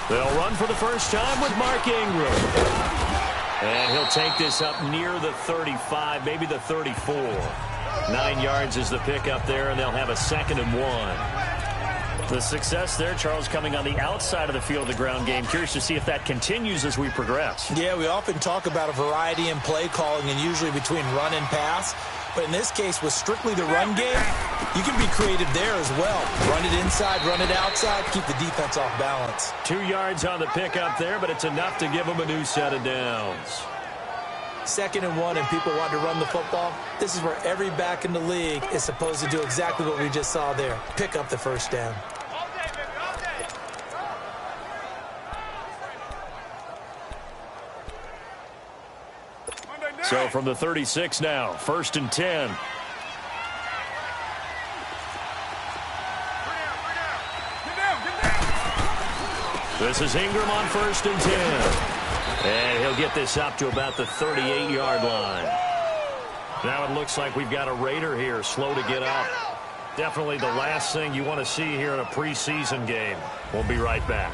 They'll run for the first time with Mark Ingram. And he'll take this up near the 35, maybe the 34. 9 yards is the pickup there, and they'll have a 2nd and 1. The success there, Charles, coming on the outside of the field of the ground game. Curious to see if that continues as we progress. Yeah, we often talk about a variety in play calling and usually between run and pass. But in this case, with strictly the run game, you can be creative there as well. Run it inside, run it outside, keep the defense off balance. 2 yards on the pickup there, but it's enough to give them a new set of downs. 2nd and 1, and people want to run the football. This is where every back in the league is supposed to do exactly what we just saw there. Pick up the first down. So from the 36 now, 1st and 10. This is Ingram on 1st and 10. And he'll get this up to about the 38-yard line. Now it looks like we've got a Raider here, slow to get up. Definitely the last thing you want to see here in a preseason game. We'll be right back.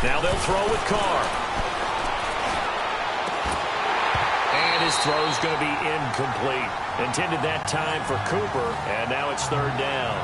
Now they'll throw with Carr. And his throw's going to be incomplete. Intended that time for Cooper, and now it's 3rd down.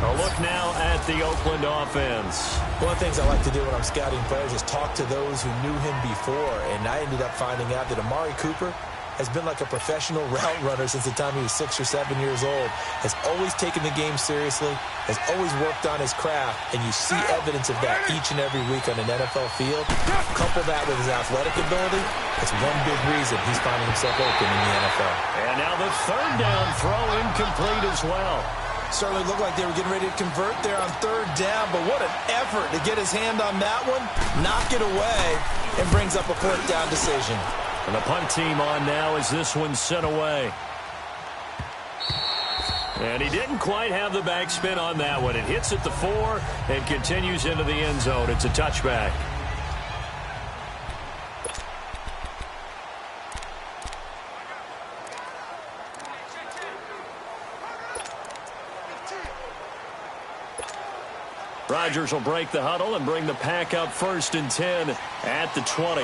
A look now at the Oakland offense. One of the things I like to do when I'm scouting players is talk to those who knew him before, and I ended up finding out that Amari Cooper has been like a professional route runner since the time he was 6 or 7 years old, has always taken the game seriously, has always worked on his craft, and you see evidence of that each and every week on an NFL field. Couple that with his athletic ability, that's one big reason he's finding himself open in the NFL. And now the 3rd down throw incomplete as well. Certainly looked like they were getting ready to convert there on 3rd down, but what an effort to get his hand on that one, knock it away, and brings up a 4th down decision. And the punt team on now as this one's sent away. And he didn't quite have the backspin on that one. It hits at the 4 and continues into the end zone. It's a touchback. Rodgers will break the huddle and bring the pack up 1st and 10 at the 20.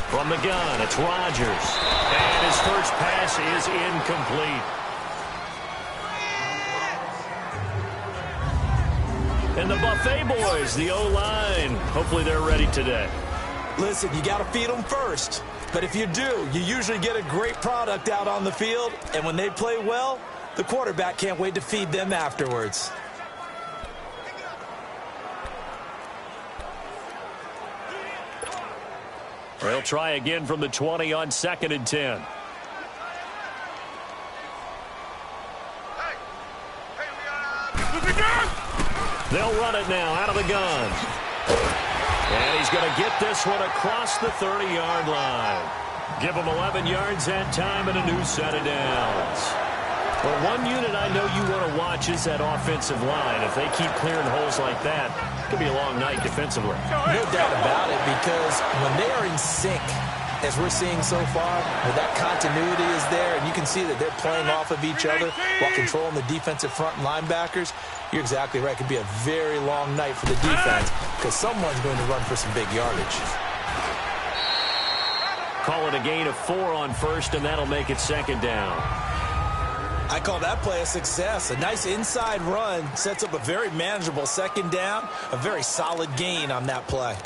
From the gun, it's Rodgers. And his first pass is incomplete. And the Buffet boys, the O-line, hopefully they're ready today. Listen, you got to feed them first. But if you do, you usually get a great product out on the field. And when they play well, the quarterback can't wait to feed them afterwards. They'll try again from the 20 on 2nd and 10. They'll run it now out of the gun. And he's going to get this one across the 30-yard line. Give him 11 yards that time and a new set of downs. Well, one unit I know you want to watch is that offensive line. If they keep clearing holes like that, it could be a long night defensively. No doubt about it, because when they are in sync, as we're seeing so far, where that continuity is there, and you can see that they're playing off of each other while controlling the defensive front and linebackers, you're exactly right. It could be a very long night for the defense because someone's going to run for some big yardage. Call it a gain of 4 on 1st, and that'll make it 2nd down. I call that play a success. A nice inside run sets up a very manageable 2nd down, a very solid gain on that play.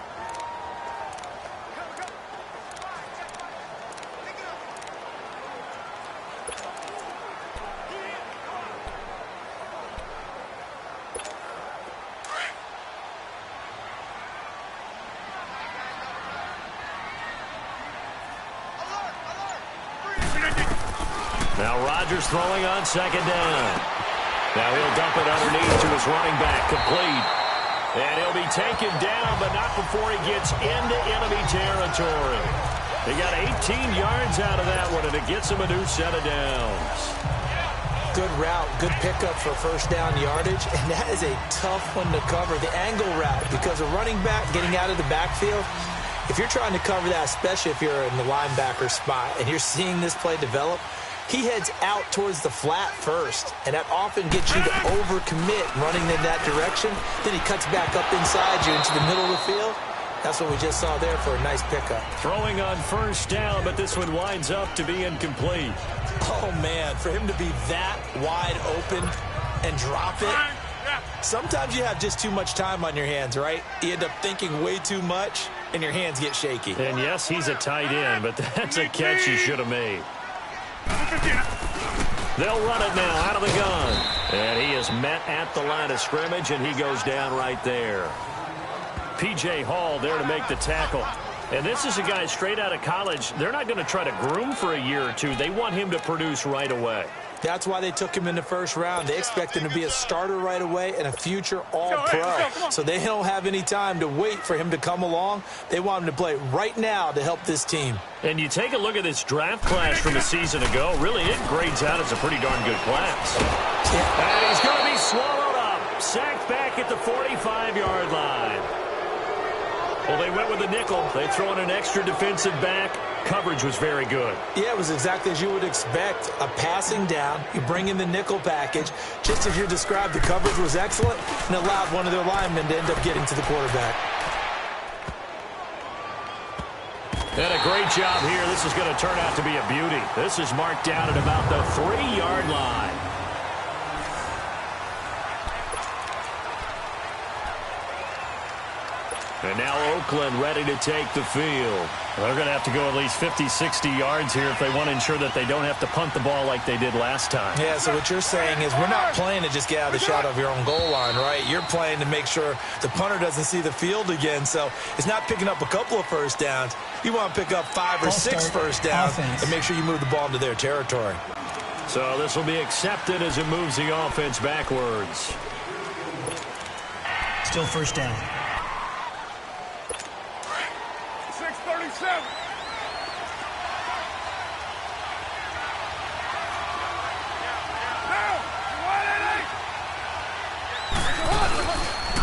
Now Rodgers throwing on 2nd down. Now he'll dump it underneath to his running back, complete. And he'll be taken down, but not before he gets into enemy territory. He got 18 yards out of that one, and it gets him a new set of downs. Good route, good pickup for first down yardage, and that is a tough one to cover. The angle route, because a running back getting out of the backfield, if you're trying to cover that, especially if you're in the linebacker spot and you're seeing this play develop, he heads out towards the flat first, and that often gets you to overcommit running in that direction. Then he cuts back up inside you into the middle of the field. That's what we just saw there for a nice pickup. Throwing on first down, but this one winds up to be incomplete. Oh, man, for him to be that wide open and drop it. Sometimes you have just too much time on your hands, right? You end up thinking way too much, and your hands get shaky. And, yes, he's a tight end, but that's a catch he should have made. They'll run it now out of the gun. And he is met at the line of scrimmage, and he goes down right there. P.J. Hall there to make the tackle. And this is a guy straight out of college. They're not going to try to groom for a year or two. They want him to produce right away. That's why they took him in the first round. They expect him to be a starter right away and a future all-pro. So they don't have any time to wait for him to come along. They want him to play right now to help this team. And you take a look at this draft class from a season ago. Really, it grades out as a pretty darn good class. Yeah. And he's going to be swallowed up. Sacked back at the 45-yard line. Well, they went with a nickel. They throw in an extra defensive back. Coverage was very good. Yeah, it was exactly as you would expect. A passing down. You bring in the nickel package. Just as you described, the coverage was excellent and allowed one of their linemen to end up getting to the quarterback. And a great job here. This is going to turn out to be a beauty. This is marked down at about the 3-yard line. And now Oakland ready to take the field. They're going to have to go at least 50, 60 yards here if they want to ensure that they don't have to punt the ball like they did last time. Yeah, so what you're saying is we're not playing to just get out of the shadow of your own goal line, right? You're playing to make sure the punter doesn't see the field again. So it's not picking up a couple of first downs. You want to pick up 5 or 6 first downs and make sure you move the ball into their territory. So this will be accepted as it moves the offense backwards. Still first down. 6:37.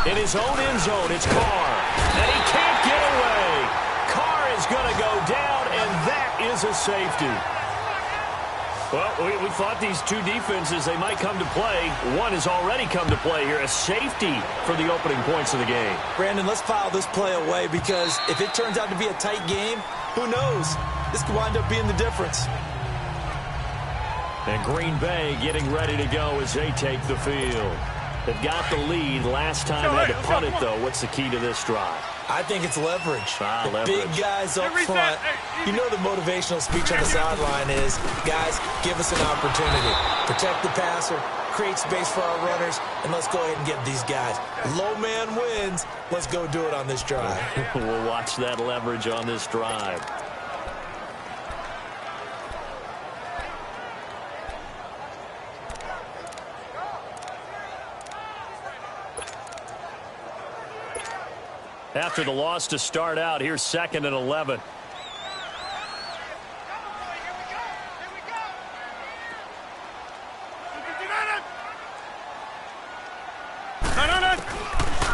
In his own end zone, it's Carr. And he can't get away. Carr is going to go down, and that is a safety. Well, we thought these two defenses, they might come to play. One has already come to play here, a safety for the opening points of the game. Brandon, let's file this play away because if it turns out to be a tight game, who knows? This could wind up being the difference. And Green Bay getting ready to go as they take the field. They've got the lead. Last time had to punt it, though. What's the key to this drive? I think it's leverage. The leverage. Big guys up front. You know the motivational speech on the sideline is, guys, give us an opportunity. Protect the passer, create space for our runners, and let's go ahead and get these guys. Low man wins. Let's go do it on this drive. We'll watch that leverage on this drive. After the loss to start out, here's 2nd and 11.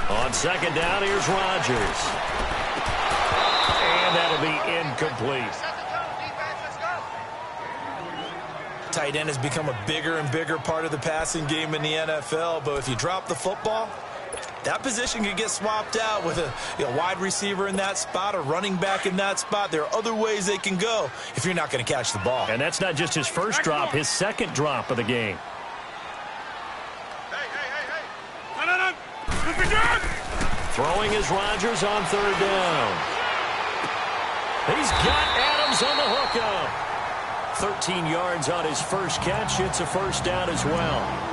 On 2nd down, here's Rodgers. And that'll be incomplete. Tight end has become a bigger and bigger part of the passing game in the NFL, but if you drop the football, that position could get swapped out with a wide receiver in that spot, a running back in that spot. There are other ways they can go if you're not going to catch the ball. And that's not just his first drop, his 2nd drop of the game. Throwing is Rodgers on 3rd down. He's got Adams on the hookup. 13 yards on his first catch. It's a first down as well.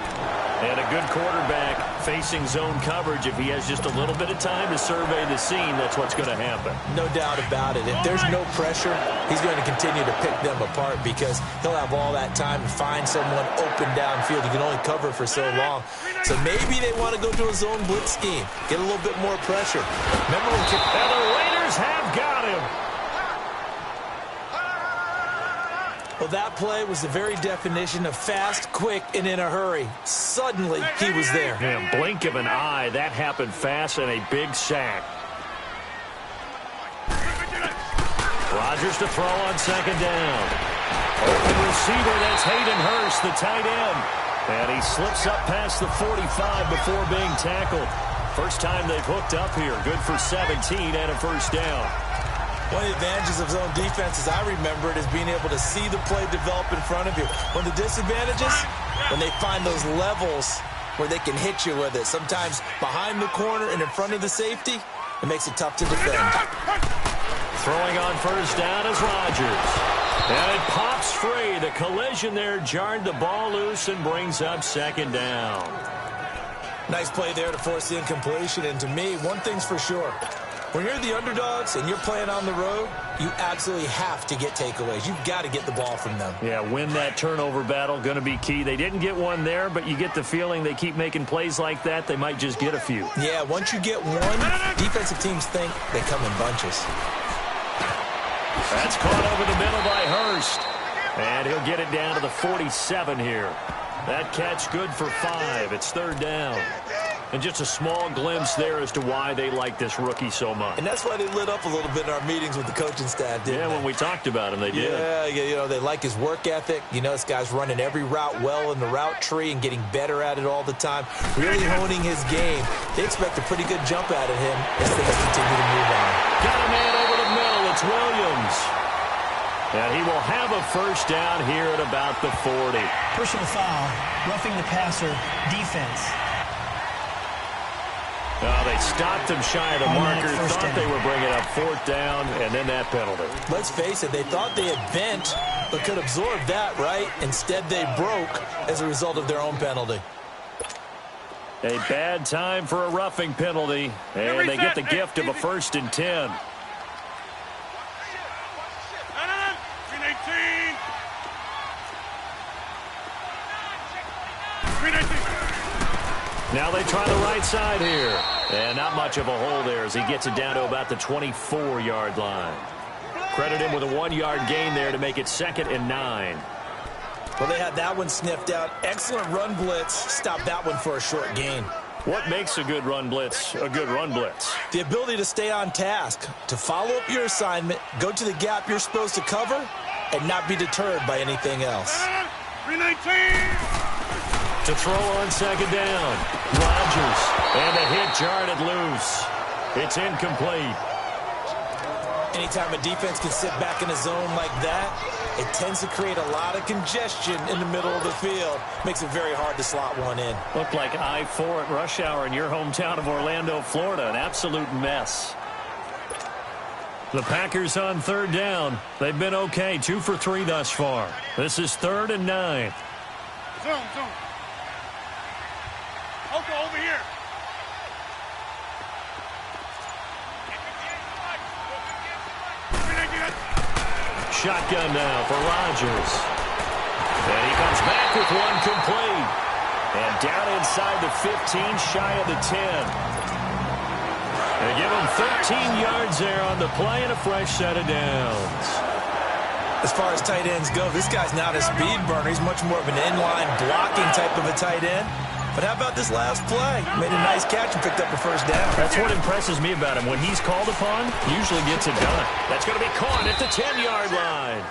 And a good quarterback facing zone coverage. If he has just a little bit of time to survey the scene, that's what's going to happen. No doubt about it. If there's no pressure, he's going to continue to pick them apart because he'll have all that time to find someone open downfield. He can only cover for so long. So maybe they want to go to a zone blitz scheme, get a little bit more pressure. Remember when and the Raiders have got him. Well, that play was the very definition of fast, quick, and in a hurry. Suddenly, he was there. Yeah, blink of an eye, that happened fast and a big sack. Rodgers to throw on second down. Open receiver, that's Hayden Hurst, the tight end. And he slips up past the 45 before being tackled. First time they've hooked up here. Good for 17 and a first down. One of the advantages of zone defense, as I remember it, is being able to see the play develop in front of you. One of the disadvantages, when they find those levels where they can hit you with it. Sometimes behind the corner and in front of the safety, it makes it tough to defend. Throwing on first down is Rodgers. And it pops free. The collision there jarred the ball loose and brings up second down. Nice play there to force the incompletion. And to me, one thing's for sure. When you're the underdogs and you're playing on the road, you absolutely have to get takeaways. You've got to get the ball from them. Yeah, win that turnover battle, going to be key. They didn't get one there, but you get the feeling they keep making plays like that, they might just get a few. Yeah, once you get one, defensive teams think they come in bunches. That's caught over the middle by Hurst. And he'll get it down to the 47 here. That catch good for 5. It's third down. And just a small glimpse there as to why they like this rookie so much. And that's why they lit up a little bit in our meetings with the coaching staff, didn't they? When we talked about him, they did. Yeah, you know, they like his work ethic. You know, this guy's running every route well in the route tree and getting better at it all the time, really honing his game. They expect a pretty good jump out of him as things continue to move on. Got a man over the middle. It's Williams. And he will have a first down here at about the 40. Personal foul, roughing the passer, defense. Oh, they stopped him shy of the marker, thought they were bringing up fourth down, and then that penalty. Let's face it, they thought they had bent, but could absorb that, right? Instead, they broke as a result of their own penalty. A bad time for a roughing penalty, and they get the gift of a 1st and 10. Now they try the right side here. And not much of a hole there as he gets it down to about the 24-yard line. Credit him with a 1-yard gain there to make it 2nd and 9. Well, they had that one sniffed out. Excellent run blitz. Stop that one for a short gain. What makes a good run blitz a good run blitz? The ability to stay on task, to follow up your assignment, go to the gap you're supposed to cover, and not be deterred by anything else. 319! To throw on second down. Rodgers. And the hit jarred it loose. It's incomplete. Anytime a defense can sit back in a zone like that, it tends to create a lot of congestion in the middle of the field. Makes it very hard to slot one in. Looked like I-4 at rush hour in your hometown of Orlando, Florida. An absolute mess. The Packers on third down. They've been okay. 2 for 3 thus far. This is 3rd and 9. Zone. Over here. Shotgun now for Rodgers. And he comes back with one complete. And down inside the 15, shy of the 10. They give him 13 yards there on the play and a fresh set of downs. As far as tight ends go, this guy's not a speed burner. He's much more of an inline blocking type of a tight end. But how about this last play? Made a nice catch and picked up a first down. That's what impresses me about him. When he's called upon, he usually gets it done. That's going to be caught at the 10-yard line.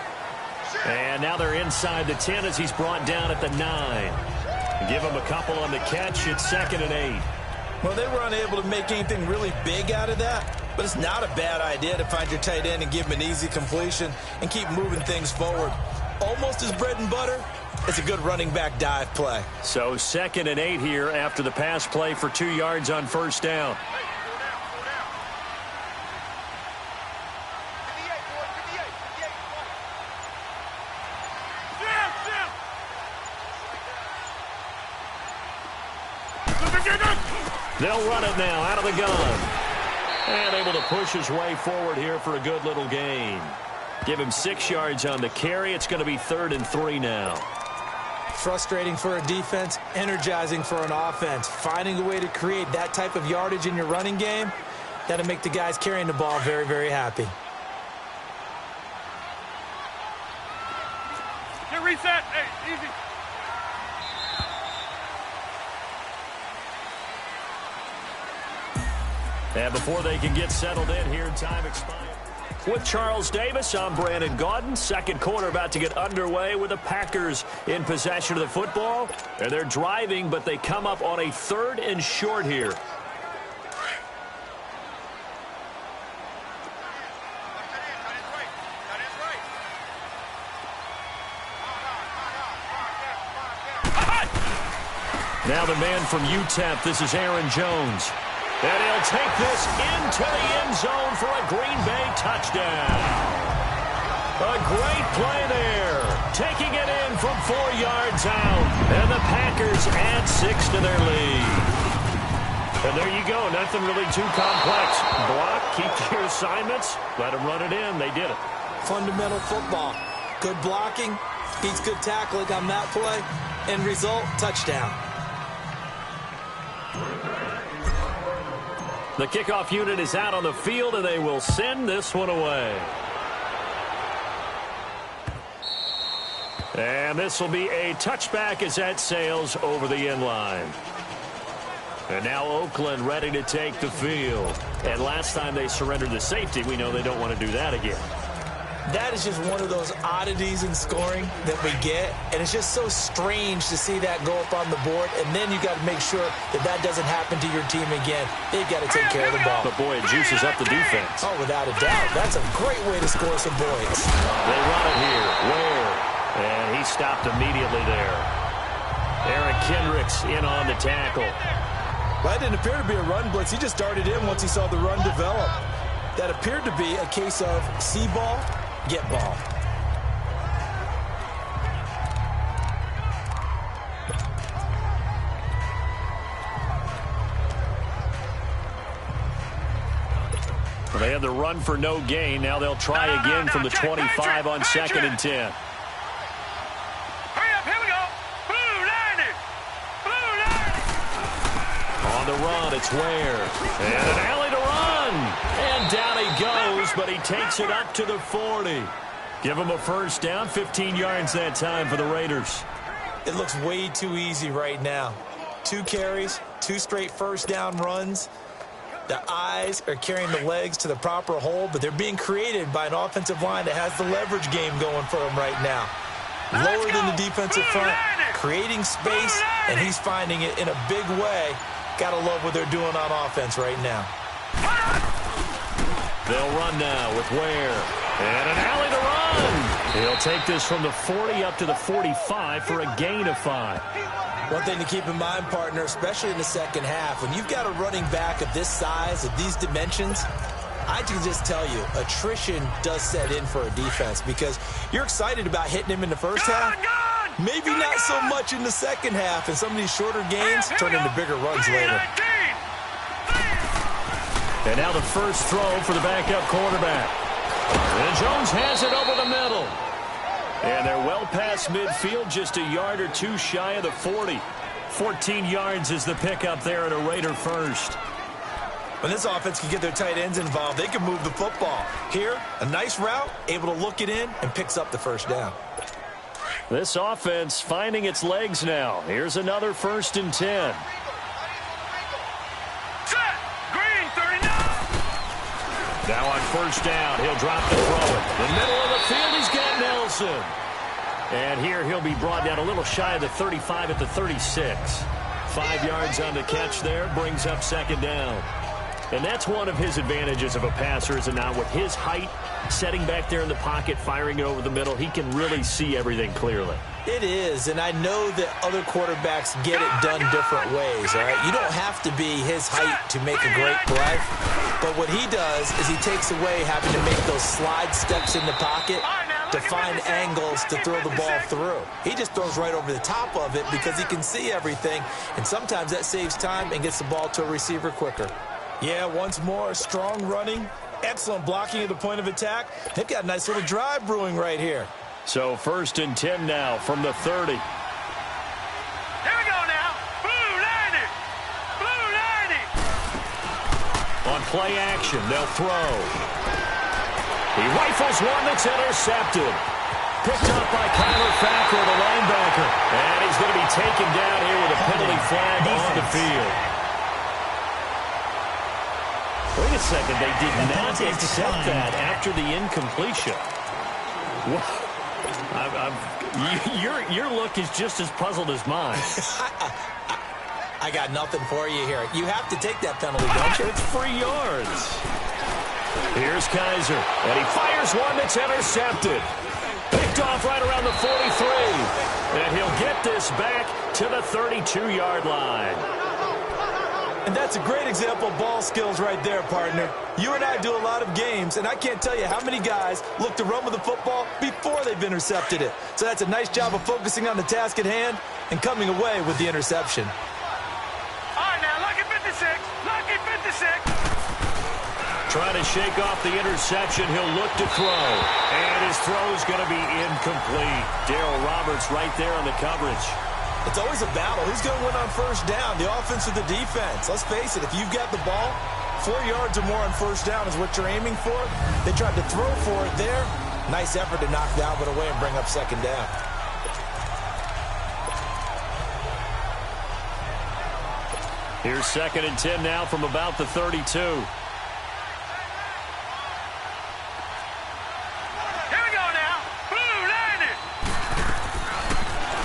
And now they're inside the 10 as he's brought down at the 9. Give him a couple on the catch. It's 2nd and 8. Well, they were unable to make anything really big out of that. But it's not a bad idea to find your tight end and give him an easy completion and keep moving things forward. Almost his bread and butter. It's a good running back dive play. So 2nd and 8 here after the pass play for 2 yards on first down. They'll run it now out of the gun. And able to push his way forward here for a good little gain. Give him 6 yards on the carry. It's going to be 3rd and 3 now. Frustrating for a defense, energizing for an offense. Finding a way to create that type of yardage in your running game, that'll make the guys carrying the ball very, very happy. reset. Hey, easy. And before they can get settled in here, time expired. With Charles Davis, I'm Brandon Gaudin. Second quarter about to get underway with the Packers in possession of the football. And they're driving, but they come up on a 3rd and short here. Now the man from UTEP, this is Aaron Jones. And he'll take this into the end zone for a Green Bay touchdown. A great play there. Taking it in from 4 yards out. And the Packers add 6 to their lead. And there you go. Nothing really too complex. Block, keep your assignments, let them run it in. They did it. Fundamental football. Good blocking, beats good tackling on that play. End result, touchdown. The kickoff unit is out on the field, and they will send this one away. And this will be a touchback as that sails over the end line. And now Oakland ready to take the field. And last time they surrendered the safety, we know they don't want to do that again. That is just one of those oddities in scoring that we get, and it's just so strange to see that go up on the board, and then you got to make sure that that doesn't happen to your team again. They've got to take care of the ball. But boy, it juices up the defense. Oh, without a doubt. That's a great way to score some points. They run it here. Ware. And he stopped immediately there. Eric Kendricks in on the tackle. Well, that didn't appear to be a run blitz. He just darted in once he saw the run develop. That appeared to be a case of see ball, get ball. Well, they had the run for no gain. Now they'll try again from the 25 on 2nd and 10. Hurry up, here we go. Blue 90. Blue 90. On the run, it's Ware. And an alley to run. And down he goes, but he takes it up to the 40. Give him a first down, 15 yards that time for the Raiders. It looks way too easy right now. 2 carries, 2 straight first down runs. The eyes are carrying the legs to the proper hole, but they're being created by an offensive line that has the leverage game going for them right now. Lower than the defensive front, creating space, and he's finding it in a big way. Gotta love what they're doing on offense right now. They'll run now with Ware. And an alley to run. He'll take this from the 40 up to the 45 for a gain of 5. One thing to keep in mind, partner, especially in the second half, when you've got a running back of this size, of these dimensions, I can just tell you, attrition does set in for a defense because you're excited about hitting him in the first half. Maybe not so much in the second half, and some of these shorter gains turn into bigger runs later. And now the first throw for the backup quarterback. And Jones has it over the middle. And they're well past midfield, just a yard or 2 shy of the 40. 14 yards is the pickup there at a Raider first. When this offense can get their tight ends involved, they can move the football. Here, a nice route, able to look it in, and picks up the first down. This offense finding its legs now. Here's another 1st and 10. Now on first down, he'll drop the throw. The middle of the field, he's got Nelson. And here he'll be brought down a little shy of the 35 at the 36. 5 yards on the catch there, brings up 2nd down. And that's one of his advantages of a passer, is it not? With his height, setting back there in the pocket, firing it over the middle, he can really see everything clearly. It is, and I know that other quarterbacks get it done different ways, all right? You don't have to be his height to make a great play, but what he does is he takes away having to make those slide steps in the pocket to find angles to throw the ball through. He just throws right over the top of it because he can see everything, and sometimes that saves time and gets the ball to a receiver quicker. Yeah, once more, strong running, excellent blocking at the point of attack. They've got a nice little drive brewing right here. So 1st and 10 now from the 30. Here we go now. Blue 90. Blue 90. On play action, they'll throw. He rifles one that's intercepted. Picked up by Kyler Fackrell, the linebacker. And he's going to be taken down here with a penalty flag on the field. Wait a second, they did not accept that after the incompletion. Your look is just as puzzled as mine. I got nothing for you here. You have to take that penalty, don't you? It's 3 yards. Here's Kaiser, and he fires one that's intercepted. Picked off right around the 43. And he'll get this back to the 32-yard line. And that's a great example of ball skills right there, partner. You and I do a lot of games, and I can't tell you how many guys look to run with the football before they've intercepted it. So that's a nice job of focusing on the task at hand and coming away with the interception. All right, now, lucky 56. Lucky 56. Trying to shake off the interception. He'll look to throw. And his throw's going to be incomplete. Darryl Roberts right there on the coverage. It's always a battle. Who's going to win on first down, the offense or the defense? Let's face it, if you've got the ball, 4 yards or more on first down is what you're aiming for. They tried to throw for it there. Nice effort to knock that one away and bring up second down. Here's 2nd and 10 now from about the 32.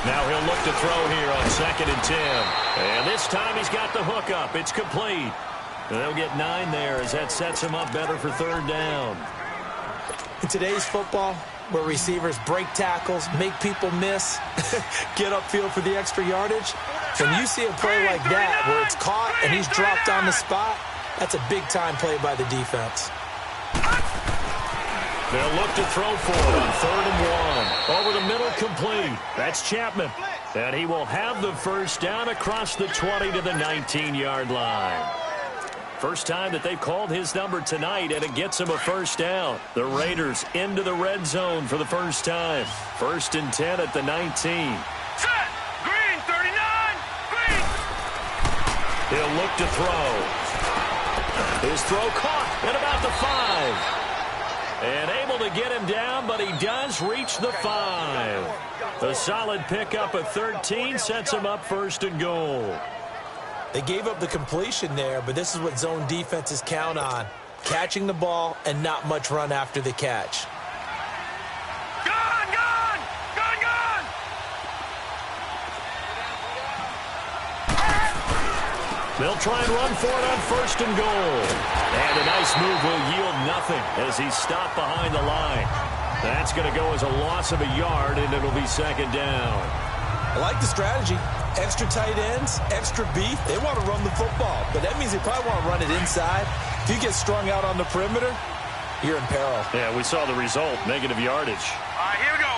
Now he'll look to throw here on 2nd and 10. And this time he's got the hook up. It's complete. And they'll get 9 there as that sets him up better for 3rd down. In today's football, where receivers break tackles, make people miss, get upfield for the extra yardage, when you see a play like that where it's caught and he's dropped on the spot, that's a big-time play by the defense. They'll look to throw for it on 3rd and 1. Over the middle, complete. That's Chapman. And he will have the first down across the 20 to the 19-yard line. First time that they've called his number tonight, and it gets him a first down. The Raiders into the red zone for the first time. 1st and 10 at the 19. Set! Green, 39! Green! He'll look to throw. His throw caught at about the 5. And able to get him down, but he does reach the 5. A solid pickup of 13 sets him up 1st and goal. They gave up the completion there, but this is what zone defenses count on. Catching the ball and not much run after the catch. Gone! Gone! Gone! Gone! They'll try and run for it on 1st and goal. And a nice move will yield nothing as he's stopped behind the line. That's going to go as a loss of a yard, and it'll be 2nd down. I like the strategy. Extra tight ends, extra beef. They want to run the football, but that means they probably want to run it inside. If you get strung out on the perimeter, you're in peril. Yeah, we saw the result, negative yardage. All right, here we go.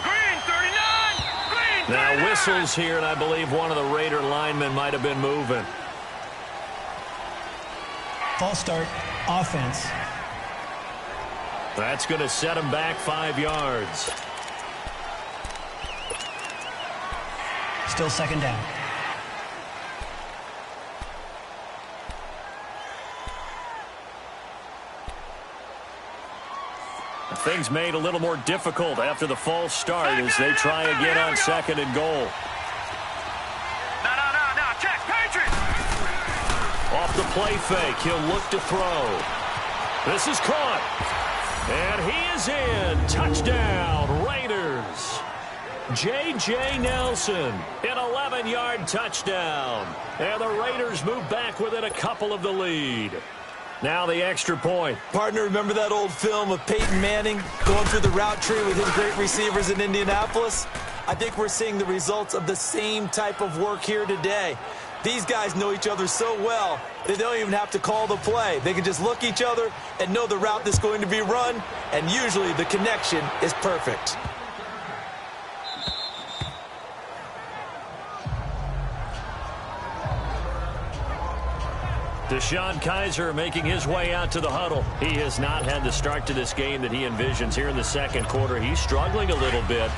Green, 39! Green, 39! Now whistles here, and I believe one of the Raider linemen might have been moving. False start, offense. That's going to set him back 5 yards. Still 2nd down. Things made a little more difficult after the false start as they try again on 2nd and goal. No, check, Patriots! Off the play fake, he'll look to throw. This is caught. And he is in. Touchdown, Raiders. J.J. Nelson, an 11-yard touchdown. And the Raiders move back within a couple of the lead. Now the extra point. Partner, remember that old film of Peyton Manning going through the route tree with his great receivers in Indianapolis? I think we're seeing the results of the same type of work here today. These guys know each other so well that they don't even have to call the play. They can just look each other and know the route that's going to be run, and usually the connection is perfect. DeShone Kizer making his way out to the huddle. He has not had the start to this game that he envisions here in the 2nd quarter. He's struggling a little bit.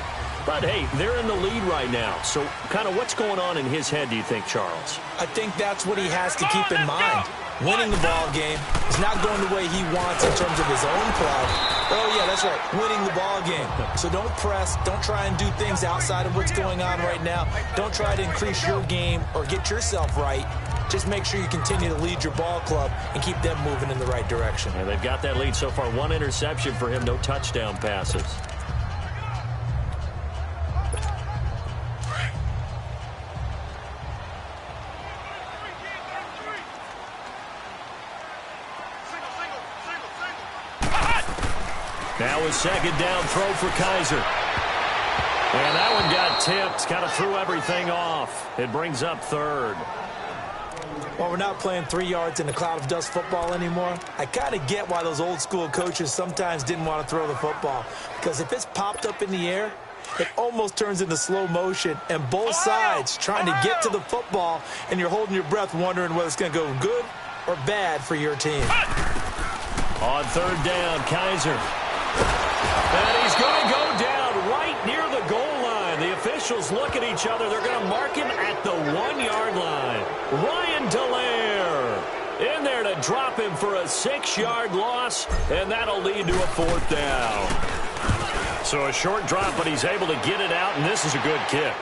But, hey, they're in the lead right now. So, kind of what's going on in his head, do you think, Charles? I think that's what he has to keep in mind. Winning the ball game is not going the way he wants in terms of his own play. Oh, yeah, that's right. Winning the ball game. So don't press. Don't try and do things outside of what's going on right now. Don't try to increase your game or get yourself right. Just make sure you continue to lead your ball club and keep them moving in the right direction. And they've got that lead so far. 1 interception for him, no touchdown passes. Now a second down throw for Kaiser. And that one got tipped. Kind of threw everything off. It brings up third. Well, we're not playing 3 yards in a cloud of dust football anymore. I kind of get why those old school coaches sometimes didn't want to throw the football. Because if it's popped up in the air, it almost turns into slow motion. And both sides trying to get to the football, and you're holding your breath wondering whether it's going to go good or bad for your team. On third down, Kaiser. And he's going to go down right near the goal line. The officials look at each other. They're going to mark him at the 1-yard line. Ryan Dallaire in there to drop him for a 6-yard loss, and that'll lead to a 4th down. So a short drop, but he's able to get it out, and this is a good kick.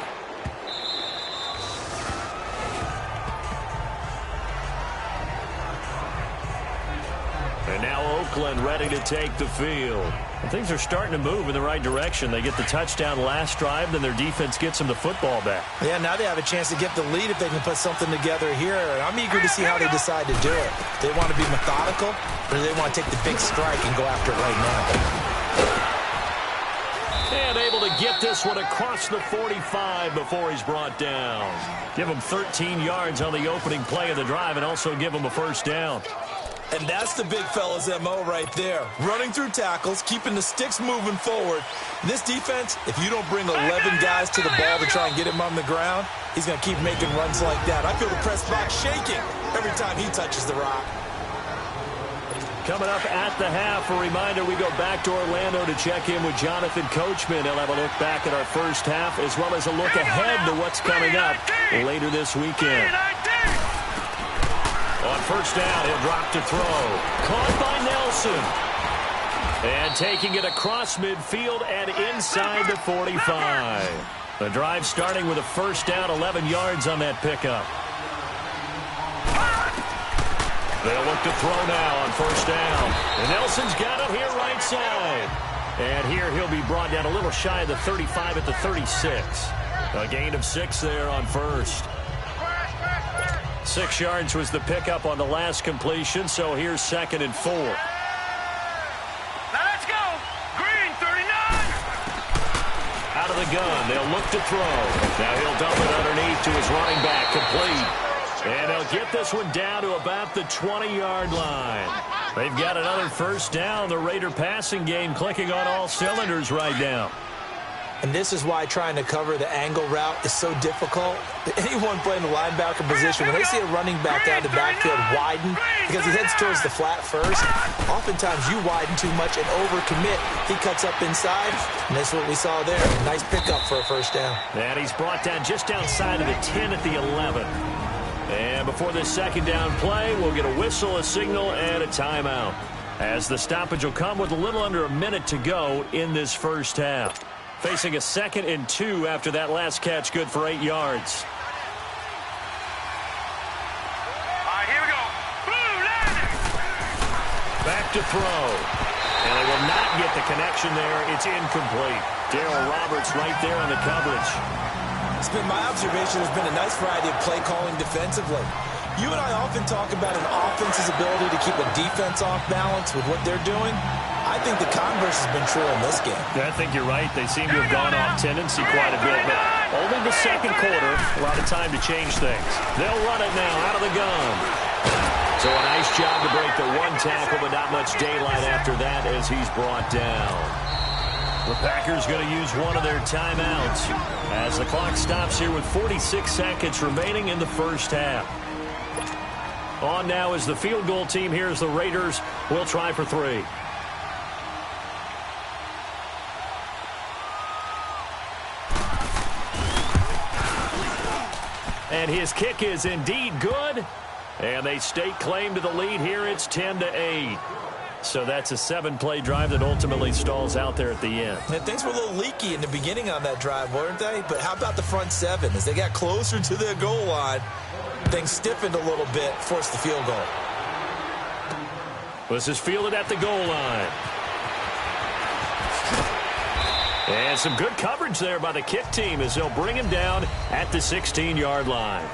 And now Oakland ready to take the field. And things are starting to move in the right direction. They get the touchdown last drive, then their defense gets them the football back. Yeah, now they have a chance to get the lead if they can put something together here. And I'm eager to see how they decide to do it. Do they want to be methodical, or do they want to take the big strike and go after it right now? And able to get this one across the 45 before he's brought down. Give him 13 yards on the opening play of the drive and also give him a 1st down. And that's the big fella's MO right there. Running through tackles, keeping the sticks moving forward. This defense, if you don't bring 11 guys to the ball to try and get him on the ground, he's going to keep making runs like that. I feel the press box shaking every time he touches the rock. Coming up at the half, a reminder, we go back to Orlando to check in with Jonathan Coachman. He'll have a look back at our first half as well as a look ahead to what's coming up later this weekend. On first down, he'll drop to throw. Caught by Nelson. And taking it across midfield and inside the 45. The drive starting with a 1st down, 11 yards on that pickup. They'll look to throw now on 1st down. And Nelson's got it here right side. And here he'll be brought down a little shy of the 35 at the 36. A gain of 6 there on 1st. 6 yards was the pickup on the last completion, so here's 2nd and 4. Now let's go. Green, 39. Out of the gun, they'll look to throw. Now he'll dump it underneath to his running back, complete. And they'll get this one down to about the 20-yard line. They've got another 1st down. The Raider passing game clicking on all cylinders right now. And this is why trying to cover the angle route is so difficult. Anyone playing the linebacker position, when they see a running back out of the backfield widen, because he heads towards the flat first, oftentimes you widen too much and overcommit. He cuts up inside, and that's what we saw there. Nice pickup for a 1st down. And he's brought down just outside of the 10 at the 11. And before this 2nd down play, we'll get a whistle, a signal, and a timeout. As the stoppage will come with a little under a minute to go in this 1st half. Facing a 2nd and 2 after that last catch, good for 8 yards. All right, here we go. Blue line. Back to throw. And they will not get the connection there. It's incomplete. Darryl Roberts right there on the coverage. It's been my observation there's been a nice variety of play calling defensively. You and I often talk about an offense's ability to keep a defense off balance with what they're doing. I think the converse has been true in this game. Yeah, I think you're right. They seem to have gone off tendency quite a bit, but only the 2nd quarter, a lot of time to change things. They'll run it now out of the gun. So a nice job to break the 1 tackle, but not much daylight after that as he's brought down. The Packers going to use one of their timeouts as the clock stops here with 46 seconds remaining in the 1st half. On now is the field goal team. Here's the Raiders. We'll try for 3. And his kick is indeed good. And they stake claim to the lead here. It's 10-8. So that's a 7-play drive that ultimately stalls out there at the end. And things were a little leaky in the beginning on that drive, weren't they? But how about the front 7? As they got closer to their goal line, things stiffened a little bit, forced the field goal. This is fielded at the goal line. And some good coverage there by the kick team as they'll bring him down at the 16-yard line.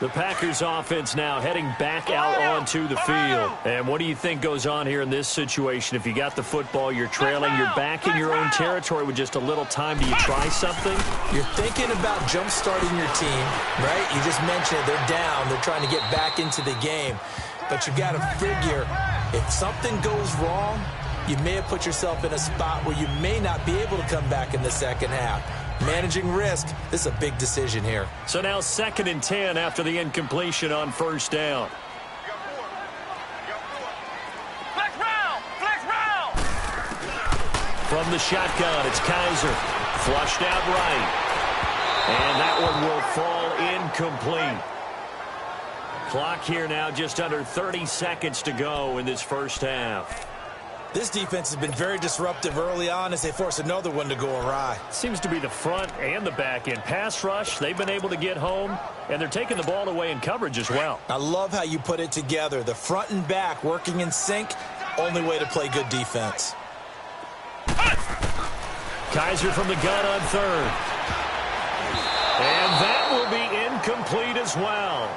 The Packers offense now heading back out onto the field. And what do you think goes on here in this situation? If you got the football, you're trailing, you're back in your own territory with just a little time. Do you try something? You're thinking about jump-starting your team, right? You just mentioned it. They're down. They're trying to get back into the game. But you've got to figure, if something goes wrong, you may have put yourself in a spot where you may not be able to come back in the second half. Managing risk, this is a big decision here. So now 2nd and 10 after the incompletion on first down. Flex round! Flex round! From the shotgun, it's Kaiser. Flushed out right. And that one will fall incomplete. Clock here now, just under 30 seconds to go in this first half. This defense has been very disruptive early on as they force another one to go awry. Seems to be the front and the back end. Pass rush, they've been able to get home, and they're taking the ball away in coverage as well. I love how you put it together. The front and back working in sync, only way to play good defense. Kaiser from the gun on 3rd. And that will be incomplete as well.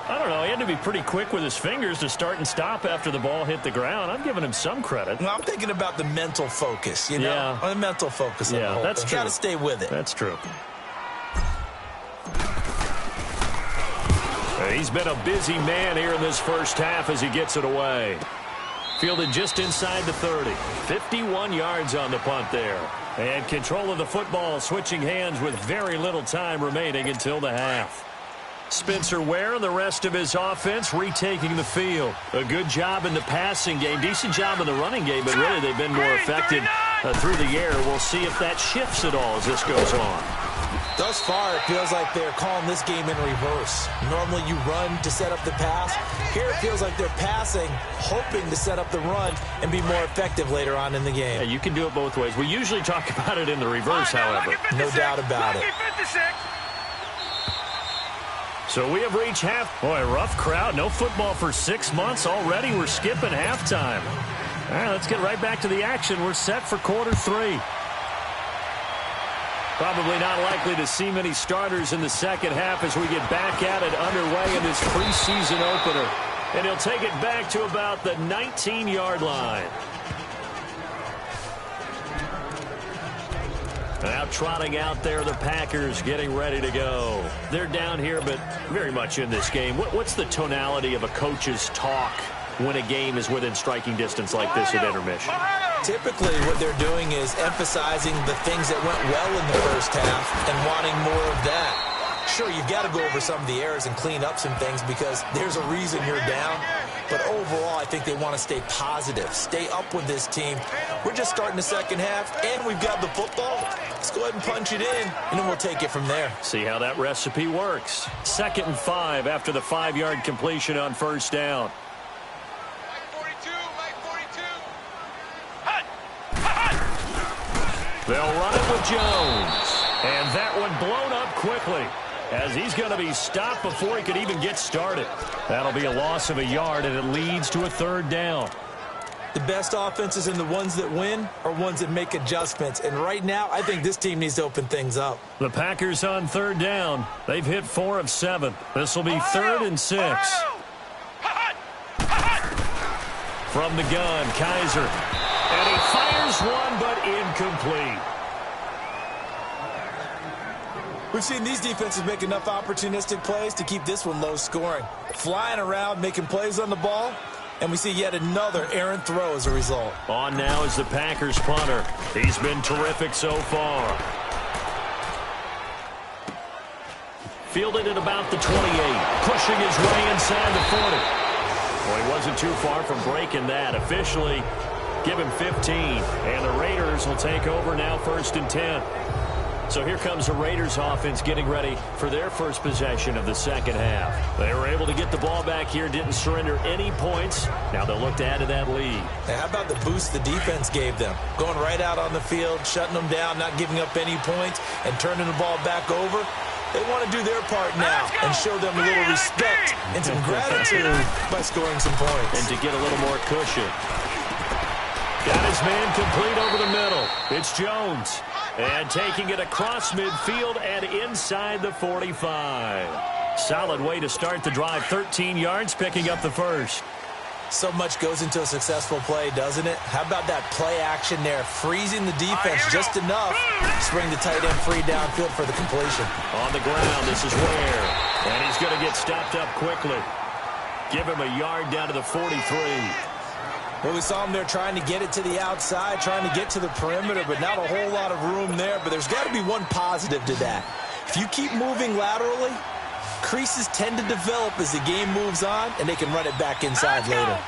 I don't know, he had to be pretty quick with his fingers to start and stop after the ball hit the ground. I'm giving him some credit. Well, I'm thinking about the mental focus, you know? Yeah. The mental focus of the whole that's thing. true. Got to stay with it. That's true. He's been a busy man here in this first half as he gets it away. Fielded just inside the 30. 51 yards on the punt there. And control of the football switching hands with very little time remaining until the half. Spencer Ware and the rest of his offense retaking the field. A good job in the passing game. Decent job in the running game, but really they've been more effective through the air. We'll see if that shifts at all as this goes on. Thus far, it feels like they're calling this game in reverse. Normally you run to set up the pass. Here it feels like they're passing, hoping to set up the run and be more effective later on in the game. Yeah, you can do it both ways. We usually talk about it in the reverse, however. No doubt about it. So we have reached half. Boy, rough crowd. No football for 6 months already. We're skipping halftime. All right, let's get right back to the action. We're set for quarter 3. Probably not likely to see many starters in the second half as we get back at it underway in this preseason opener. And he'll take it back to about the 19-yard line. Now trotting out there, the Packers getting ready to go. They're down here, but very much in this game. What's the tonality of a coach's talk when a game is within striking distance like this at intermission? Typically, what they're doing is emphasizing the things that went well in the first half and wanting more of that. Sure, you've got to go over some of the errors and clean up some things because there's a reason you're down. But overall, I think they want to stay positive, stay up with this team. We're just starting the second half, and we've got the football. Let's go ahead and punch it in, and then we'll take it from there. See how that recipe works. 2nd and 5 after the 5-yard completion on first down. They'll run it with Jones. And that one blown up quickly as he's going to be stopped before he could even get started. That'll be a loss of a yard, and it leads to a 3rd down. The best offenses and the ones that win are ones that make adjustments. And right now, I think this team needs to open things up. The Packers on 3rd down. They've hit 4 of 7. This will be 3rd and 6. From the gun, Kaiser. And he fires one, but incomplete. We've seen these defenses make enough opportunistic plays to keep this one low scoring. Flying around, making plays on the ball, and we see yet another errant throw as a result. On now is the Packers punter. He's been terrific so far. Fielded at about the 28, pushing his way inside the 40. Well, he wasn't too far from breaking that. Officially, give him 15, and the Raiders will take over now 1st and 10. So here comes the Raiders offense getting ready for their first possession of the second half. They were able to get the ball back here, didn't surrender any points. Now they'll look to add to that lead. Now, how about the boost the defense gave them? Going right out on the field, shutting them down, not giving up any points, and turning the ball back over. They want to do their part now and show them a little respect and some gratitude by scoring some points. And to get a little more cushion. Got his man complete over the middle. It's Jones. And taking it across midfield and inside the 45. Solid way to start the drive. 13 yards, picking up the first. So much goes into a successful play, doesn't it? How about that play action there? Freezing the defense just enough to bring the tight end free downfield for the completion. On the ground, this is Ware. And he's going to get stopped up quickly. Give him a yard down to the 43. Well, we saw him there trying to get it to the outside, trying to get to the perimeter, but not a whole lot of room there. But there's got to be one positive to that. If you keep moving laterally, creases tend to develop as the game moves on, and they can run it back inside later.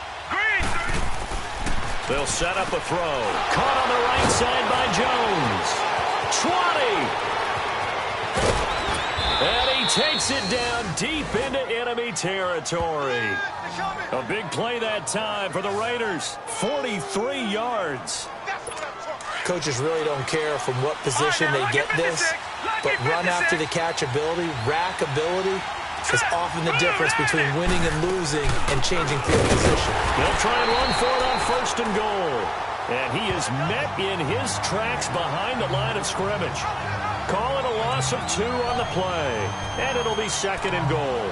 They'll set up a throw. Caught on the right side by Jones. 20. And he takes it down deep into enemy territory. A big play that time for the Raiders. 43 yards. Coaches really don't care from what position they get this, but run after the catch ability, rack ability, is often the difference between winning and losing and changing field position. They'll try and run for it on first and goal. And he is met in his tracks behind the line of scrimmage. Call it a loss of 2 on the play. And it'll be second and goal.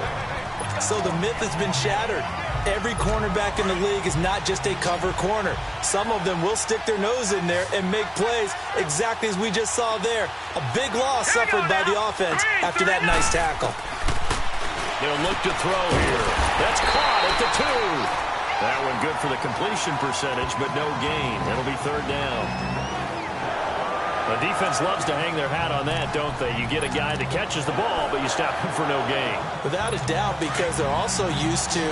So the myth has been shattered. Every cornerback in the league is not just a cover corner. Some of them will stick their nose in there and make plays exactly as we just saw there. A big loss suffered by the offense after that nice tackle. They'll look to throw here. That's caught at the 2. That one good for the completion percentage, but no gain. It'll be third down. The defense loves to hang their hat on that, don't they? You get a guy that catches the ball, but you stop him for no gain. Without a doubt, because they're also used to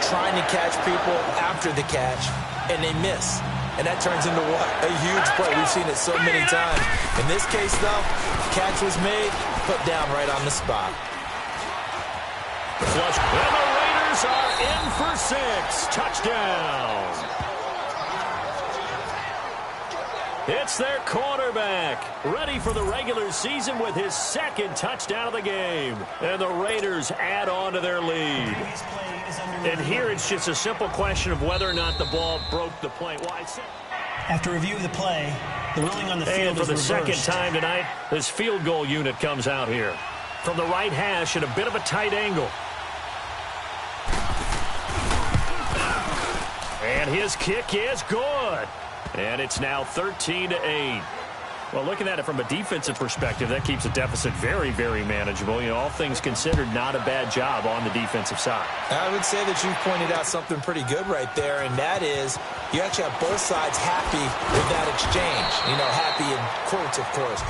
trying to catch people after the catch, and they miss. And that turns into what? A huge play. We've seen it so many times. In this case, though, catch was made, put down right on the spot. Flush. And the Raiders are in for 6. Touchdown. It's their quarterback, ready for the regular season with his second touchdown of the game. And the Raiders add on to their lead. And here it's just a simple question of whether or not the ball broke the play. Well, after review of the play, the ruling on the field is reversed. And for the second reversed. time tonight, this field goal unit comes out here. From the right hash at a bit of a tight angle. And his kick is good. And it's now 13-8. Well, looking at it from a defensive perspective, that keeps the deficit very, very manageable. You know, all things considered, not a bad job on the defensive side. I would say that you pointed out something pretty good right there, and that is you actually have both sides happy with that exchange. You know, happy in quotes, of course.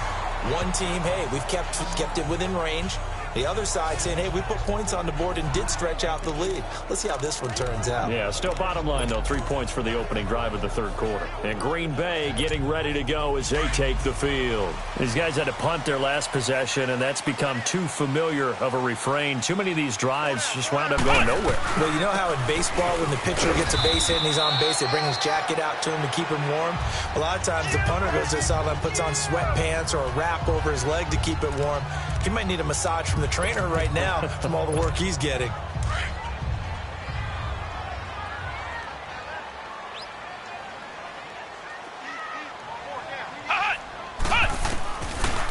One team, hey, we've kept it within range. The other side saying, hey, we put points on the board and did stretch out the lead. Let's see how this one turns out. Yeah, still bottom line, though, 3 points for the opening drive of the third quarter. And Green Bay getting ready to go as they take the field. These guys had to punt their last possession, and that's become too familiar of a refrain. Too many of these drives just wound up going nowhere. Well, you know how in baseball, when the pitcher gets a base hit and he's on base, they bring his jacket out to him to keep him warm? A lot of times the punter goes to the sideline, puts on sweatpants or a wrap over his leg to keep it warm. He might need a massage from the trainer right now from all the work he's getting.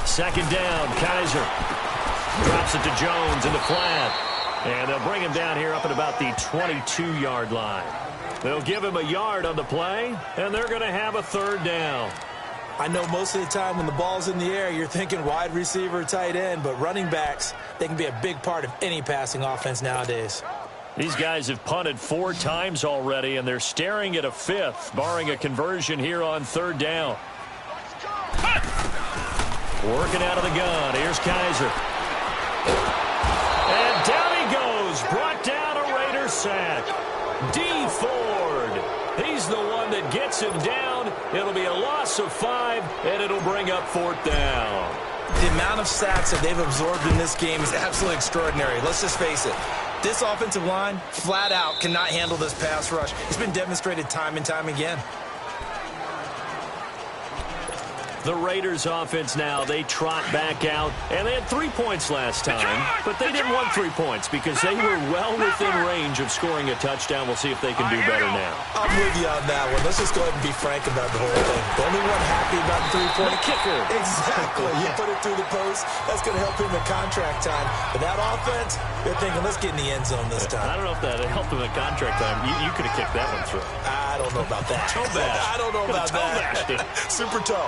Second down, Kaiser drops it to Jones in the flat. And they'll bring him down here up at about the 22-yard line. They'll give him a yard on the play, and they're going to have a third down. I know most of the time when the ball's in the air, you're thinking wide receiver, tight end, but running backs, they can be a big part of any passing offense nowadays. These guys have punted 4 times already, and they're staring at a 5th, barring a conversion here on third down. Working out of the gun. Here's Kaiser. And down he goes. Brought down a Raider sack. D. Ford. He's the one that gets him down. It'll be a loss of 5, and it'll bring up 4th down. The amount of sacks that they've absorbed in this game is absolutely extraordinary. Let's just face it. This offensive line, flat out, cannot handle this pass rush. It's been demonstrated time and time again. The Raiders offense now, they trot back out, and they had 3 points last time, but they didn't want 3 points because they were well within range of scoring a touchdown. We'll see if they can do better now. I'm with you on that one. Let's just go ahead and be frank about the whole thing. The only one happy about the 3-point kicker. Exactly. You put it through the post. That's going to help him in contract time. But that offense, they're thinking, let's get in the end zone this time. I don't know if that helped him in contract time. You could have kicked that one through. I don't know about that. Toe bash. I don't know about that. Super toe.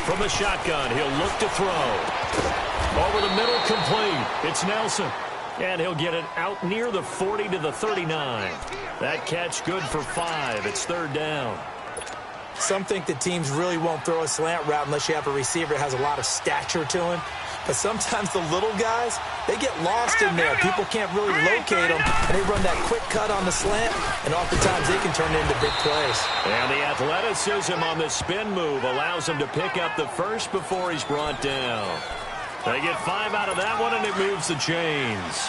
From the shotgun, he'll look to throw. Over the middle, complete. It's Nelson. And he'll get it out near the 40 to the 39. That catch good for 5. It's 3rd down. Some think that teams really won't throw a slant route unless you have a receiver that has a lot of stature to him. But sometimes the little guys, they get lost in there. People can't really locate them, and they run that quick cut on the slant, and oftentimes they can turn it into big plays. And the athleticism on the spin move allows him to pick up the first before he's brought down. They get 5 out of that one, and it moves the chains.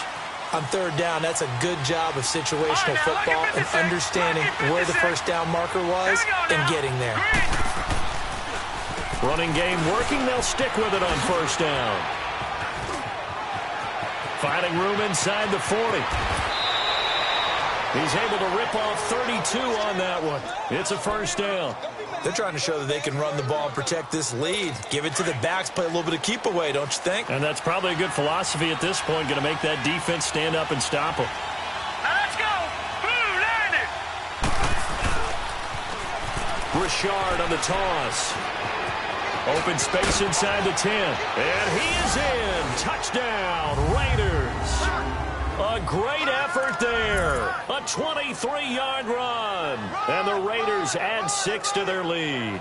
On 3rd down, that's a good job of situational football and understanding where the first down marker was and getting there. Running game working, they'll stick with it on 1st down. Finding room inside the 40. He's able to rip off 32 on that one. It's a 1st down. They're trying to show that they can run the ball and protect this lead. Give it to the backs, play a little bit of keep away, don't you think? And that's probably a good philosophy at this point, going to make that defense stand up and stop them. Now let's go. Blue, line it. Richard on the toss. Open space inside the 10. And he is in. Touchdown, Raiders. A great effort there. A 23-yard run. And the Raiders add 6 to their lead.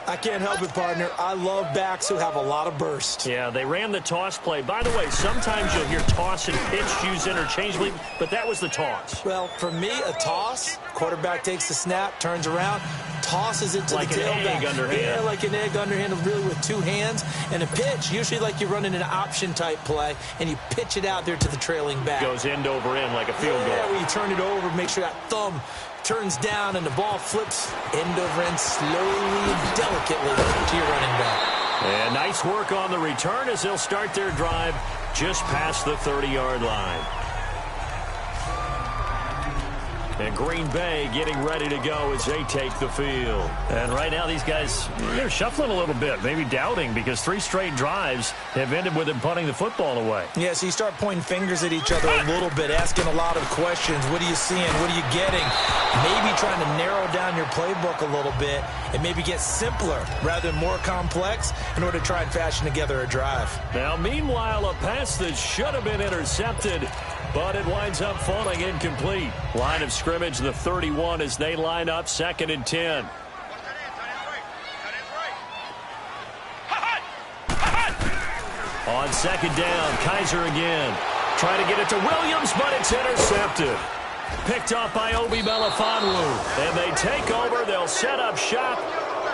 I can't help it, partner. I love backs who have a lot of burst. Yeah, they ran the toss play. By the way, sometimes you'll hear toss and pitch used interchangeably, but that was the toss. Well, for me, a toss, quarterback takes the snap, turns around, tosses it to like the tailback. Like an egg underhand. Yeah, like an egg underhand, really with 2 hands. And a pitch, usually like you're running an option-type play, and you pitch it out there to the trailing back. Goes end over end like a field goal. Yeah, where you turn it over, make sure that thumb turns down and the ball flips end over end slowly and delicately to your running back. And nice work on the return as they'll start their drive just past the 30-yard line. And Green Bay getting ready to go as they take the field. And right now these guys, they're shuffling a little bit, maybe doubting, because 3 straight drives have ended with them punting the football away. Yeah, so you start pointing fingers at each other a little bit, asking a lot of questions. What are you seeing? What are you getting? Maybe trying to narrow down your playbook a little bit and maybe get simpler rather than more complex in order to try and fashion together a drive. Now, meanwhile, a pass that should have been intercepted, but it winds up falling incomplete. Line of scrimmage, the 31, as they line up 2nd and 10. On 2nd down, Kaiser again. Trying to get it to Williams, but it's intercepted. Picked up by Obi Melifonwu. And they take over. They'll set up shop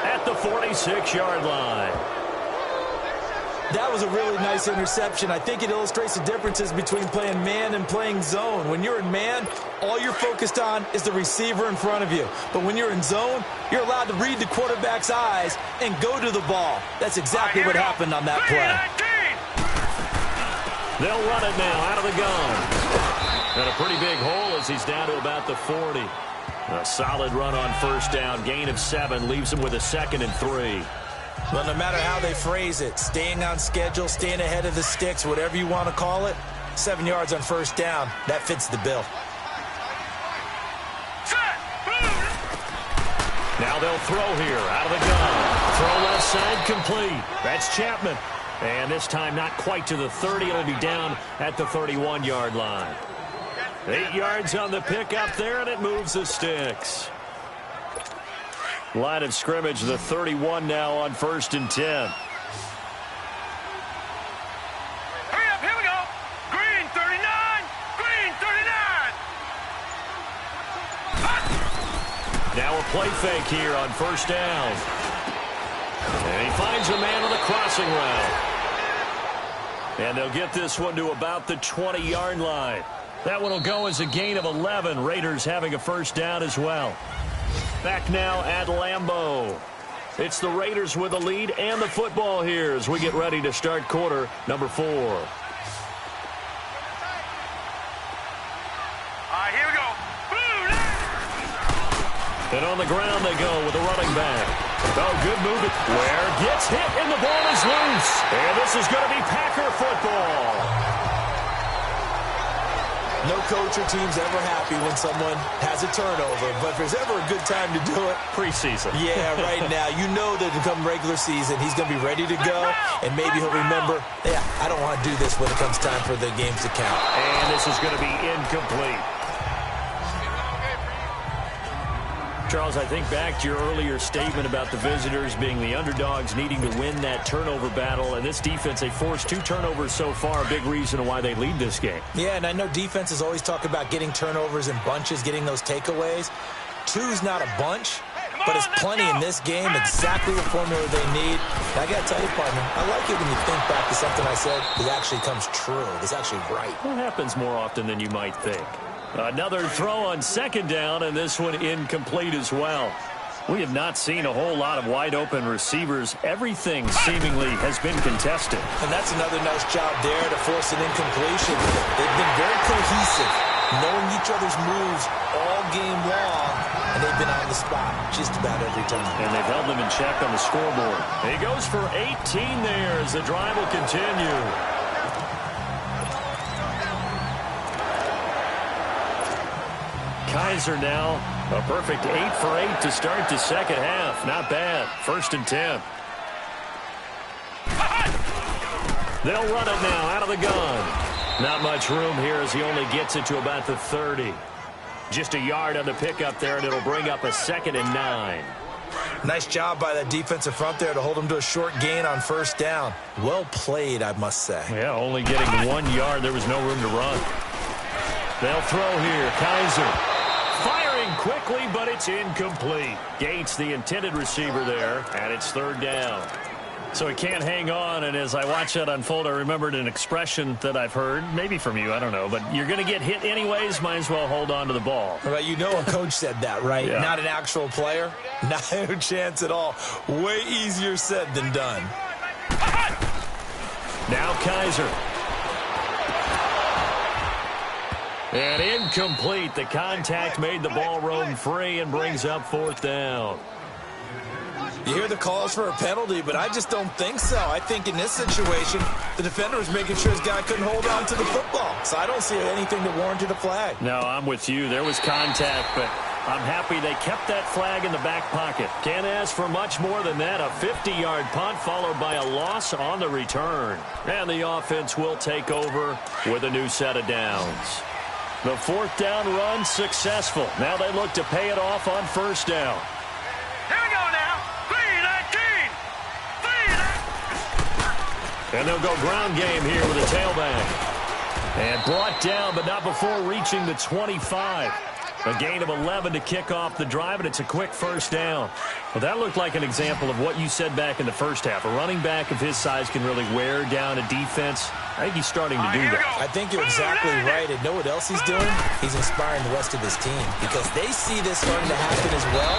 at the 46-yard line. That was a really nice interception. I think it illustrates the differences between playing man and playing zone. When you're in man, all you're focused on is the receiver in front of you. But when you're in zone, you're allowed to read the quarterback's eyes and go to the ball. That's exactly what happened on that play. They'll run it now out of the gun. And a pretty big hole as he's down to about the 40. A solid run on 1st down. Gain of 7 leaves him with a 2nd and 3. Well, no matter how they phrase it, staying on schedule, staying ahead of the sticks, whatever you want to call it, 7 yards on 1st down, that fits the bill. Now they'll throw here out of the gun. Throw left side complete. That's Chapman. And this time not quite to the 30. It'll be down at the 31-yard line. 8 yards on the pickup there, and it moves the sticks. Line of scrimmage, the 31 now on 1st and 10. Hurry up, here we go. Green 39, green 39. play fake here on first down. And he finds a man on the crossing route. And they'll get this one to about the 20-yard line. That one will go as a gain of 11. Raiders having a first down as well. Back now at Lambeau. It's the Raiders with the lead and the football here as we get ready to start quarter number 4. All right, here we go. And on the ground they go with a running back. Oh, good move. Ware gets hit and the ball is loose. And this is going to be Packer football. No coach or team's ever happy when someone has a turnover, but if there's ever a good time to do it, preseason. Yeah, right now. You know that come regular season, he's going to be ready to go, and maybe he'll remember, yeah, I don't want to do this when it comes time for the games to count. And this is going to be incomplete. Charles, I think back to your earlier statement about the visitors being the underdogs needing to win that turnover battle. And this defense, they forced 2 turnovers so far, a big reason why they lead this game. Yeah, and I know defenses always talk about getting turnovers in bunches, getting those takeaways. 2's not a bunch, but it's plenty in this game, exactly the formula they need. And I got to tell you, partner, I like it when you think back to something I said that actually comes true. It's actually right. It happens more often than you might think. Another throw on second down, and this one incomplete as well. We have not seen a whole lot of wide-open receivers. Everything seemingly has been contested. And that's another nice job there to force an incompletion. They've been very cohesive, knowing each other's moves all game long, and they've been on the spot just about every time. And they've held them in check on the scoreboard. He goes for 18 there as the drive will continue. Kaiser now, a perfect 8 for 8 to start the second half. Not bad. 1st and 10. They'll run it now out of the gun. Not much room here as he only gets it to about the 30. Just a yard on the pickup there, and it'll bring up a 2nd and 9. Nice job by that defensive front there to hold him to a short gain on first down. Well played, I must say. Yeah, only getting 1 yard. There was no room to run. They'll throw here. Kaiser. Firing quickly, but it's incomplete. Gates, the intended receiver there, and it's 3rd down. So he can't hang on, and as I watch that unfold, I remembered an expression that I've heard, maybe from you, I don't know, but you're going to get hit anyways, might as well hold on to the ball. Right, you know a coach said that, right? Yeah. Not an actual player. Not a chance at all. Way easier said than done. Now Kaiser. And incomplete. The contact made the ball roam free and brings up 4th down. You hear the calls for a penalty, but I just don't think so. I think in this situation, the defender was making sure his guy couldn't hold on to the football. So I don't see anything that warranted a flag. No, I'm with you. There was contact, but I'm happy they kept that flag in the back pocket. Can't ask for much more than that. A 50-yard punt followed by a loss on the return. And the offense will take over with a new set of downs. The 4th down run successful. Now they look to pay it off on first down. Here we go now. 3-19. 3-19. And they'll go ground game here with a tailback. And brought down, but not before reaching the 25. A gain of 11 to kick off the drive, and it's a quick first down. Well, that looked like an example of what you said back in the first half. A running back of his size can really wear down a defense. I think he's starting to do that. I think you're exactly right. And know what else he's doing? He's inspiring the rest of his team because they see this starting to happen as well.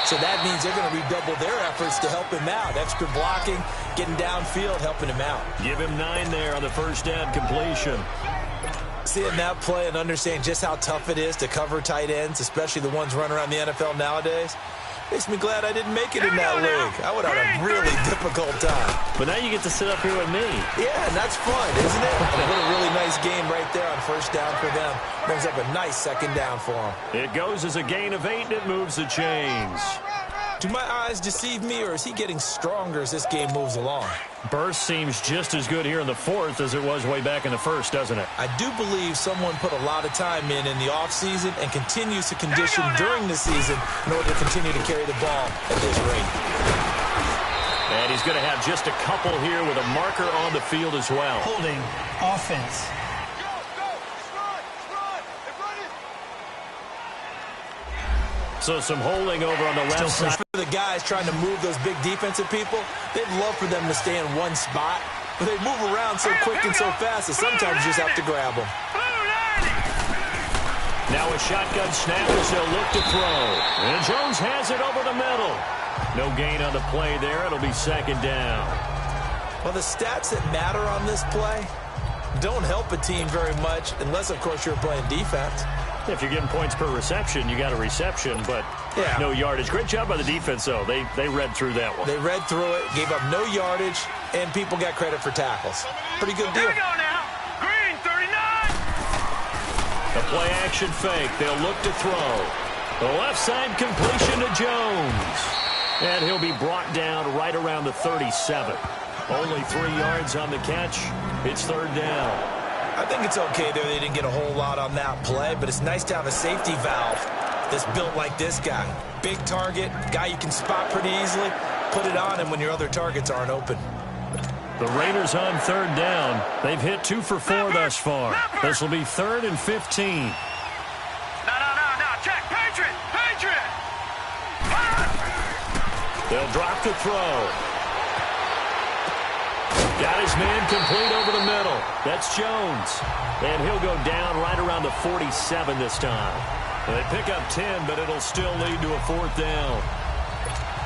So that means they're going to redouble their efforts to help him out. Extra blocking, getting downfield, helping him out. Give him 9 there on the first down completion. Seeing that play and understanding just how tough it is to cover tight ends, especially the ones running around the NFL nowadays, makes me glad I didn't make it in that league. I would have had a really difficult time. But now you get to sit up here with me. Yeah, and that's fun, isn't it? What a really nice game right there on first down for them. Brings up a nice 2nd down for them. It goes as a gain of 8, and it moves the chains. Do my eyes deceive me, or is he getting stronger as this game moves along? Burst seems just as good here in the 4th as it was way back in the 1st, doesn't it? I do believe someone put a lot of time in the offseason and continues to condition during the season in order to continue to carry the ball at this rate. And he's going to have just a couple here with a marker on the field as well. Holding offense. So some holding over on the left side. For the guys trying to move those big defensive people, they'd love for them to stay in one spot. But they move around so quick and so fast that sometimes you just have to grab them. Now a shotgun snap as they'll look to throw. And Jones has it over the middle. No gain on the play there. It'll be second down. Well, the stats that matter on this play don't help a team very much unless, of course, you're playing defense. If you're getting points per reception, you got a reception, but no yardage. Great job by the defense, though. They read through that one. They read through it, gave up no yardage, and people got credit for tackles. Pretty good deal. Here we go now. Green, 39. A play-action fake. They'll look to throw. The left side completion to Jones. And he'll be brought down right around the 37. Only 3 yards on the catch. It's third down. I think it's okay there. They didn't get a whole lot on that play, but it's nice to have a safety valve that's built like this guy. Big target, guy you can spot pretty easily. Put it on him when your other targets aren't open. The Raiders on third down. They've hit 2 for 4 thus far. This will be 3rd and 15. No. Check. Patriot. They'll drop to throw. Got his man complete over the middle. That's Jones. And he'll go down right around the 47 this time. They pick up 10, but it'll still lead to a 4th down.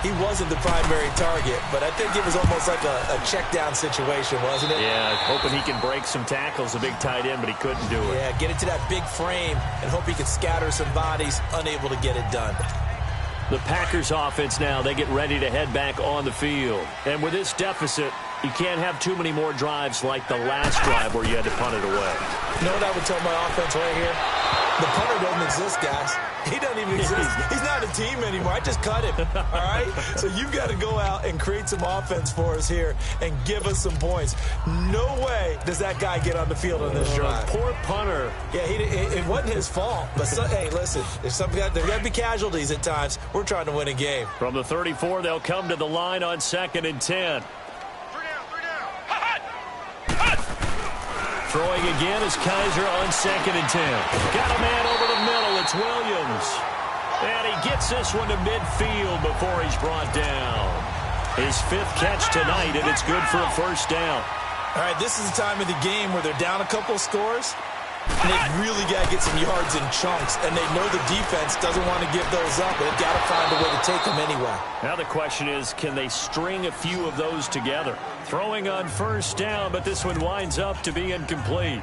He wasn't the primary target, but I think it was almost like a check down situation, wasn't it? Yeah, hoping he can break some tackles, a big tight end, but he couldn't do it. Yeah, get it to that big frame and hope he can scatter some bodies, unable to get it done. The Packers offense now, they get ready to head back on the field. And with this deficit, you can't have too many more drives like the last drive where you had to punt it away. You know what I would tell my offense right here? The punter doesn't exist, guys. He doesn't even exist. He's not a team anymore. I just cut him, all right? So you've got to go out and create some offense for us here and give us some points. No way does that guy get on the field on this drive. Poor punter. Yeah, it wasn't his fault. But, hey, listen, there's got to be casualties at times. We're trying to win a game. From the 34, they'll come to the line on 2nd and 10. Throwing again is Kaiser on 2nd and 10. Got a man over the middle. It's Williams. And he gets this one to midfield before he's brought down. His 5th catch tonight, and it's good for a 1st down. All right, this is the time of the game where they're down a couple scores, and they've really got to get some yards in chunks, and they know the defense doesn't want to give those up, but they've got to find a way to take them anyway. Now the question is, can they string a few of those together? Throwing on 1st down, but this one winds up to be incomplete.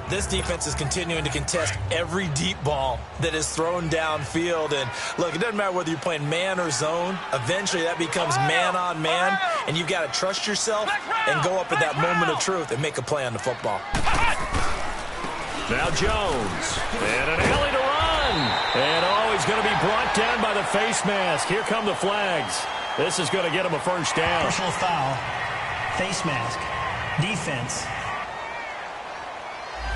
This defense is continuing to contest every deep ball that is thrown downfield. And, look, it doesn't matter whether you're playing man or zone. Eventually that becomes man on man, and you've got to trust yourself and go up at that moment of truth and make a play on the football. Now Jones. And an alley to run. And, he's going to be brought down by the face mask. Here come the flags. This is going to get him a 1st down. Personal foul. Face mask. Defense.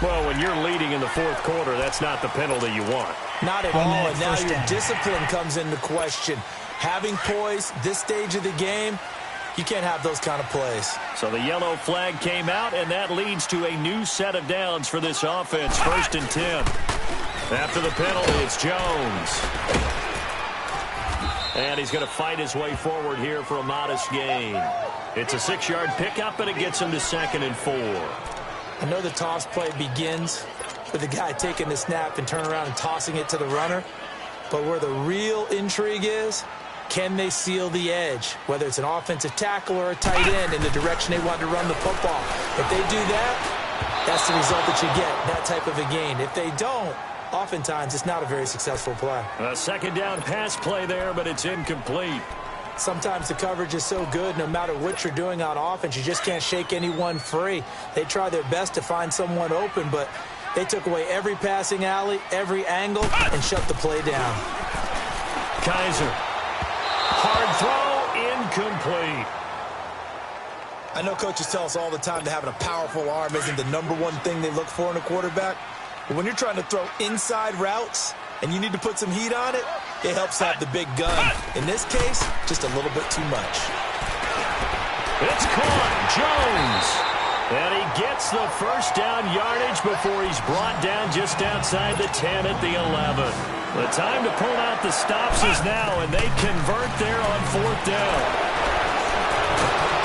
Well, when you're leading in the 4th quarter, that's not the penalty you want. Not at all, and now your discipline comes into question. Having poise this stage of the game, you can't have those kind of plays. So the yellow flag came out, and that leads to a new set of downs for this offense. 1st and 10. After the penalty, it's Jones. And he's going to fight his way forward here for a modest gain. It's a 6-yard pickup, and it gets him to 2nd and 4. I know the toss play begins with the guy taking the snap and turn around and tossing it to the runner. But where the real intrigue is, can they seal the edge? Whether it's an offensive tackle or a tight end in the direction they want to run the football. If they do that, that's the result that you get, that type of a gain. If they don't, oftentimes it's not a very successful play. A 2nd down pass play there, but it's incomplete. Sometimes the coverage is so good, no matter what you're doing on offense, you just can't shake anyone free. They try their best to find someone open, but they took away every passing alley, every angle, and shut the play down. Kaiser. Hard throw, incomplete. I know coaches tell us all the time that having a powerful arm isn't the #1 thing they look for in a quarterback. But when you're trying to throw inside routes and you need to put some heat on it, it helps have the big gun. In this case, just a little bit too much. It's caught. Jones. And he gets the first down yardage before he's brought down just outside the 10 at the 11. The time to pull out the stops is now, and they convert there on 4th down.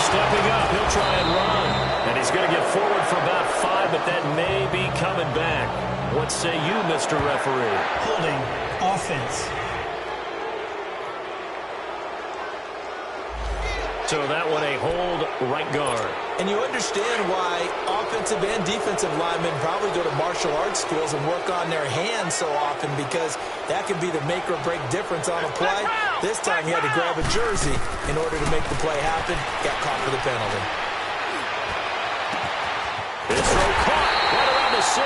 Stepping up, he'll try and run. And he's going to get forward for about 5, but that may be coming back. What say you, Mr. Referee? Holding. Offense. So that one a hold right guard. And you understand why offensive and defensive linemen probably go to martial arts schools and work on their hands so often, because that can be the make or break difference on a play. This time he had to grab a jersey in order to make the play happen. Got caught for the penalty. This throw caught right around the 6.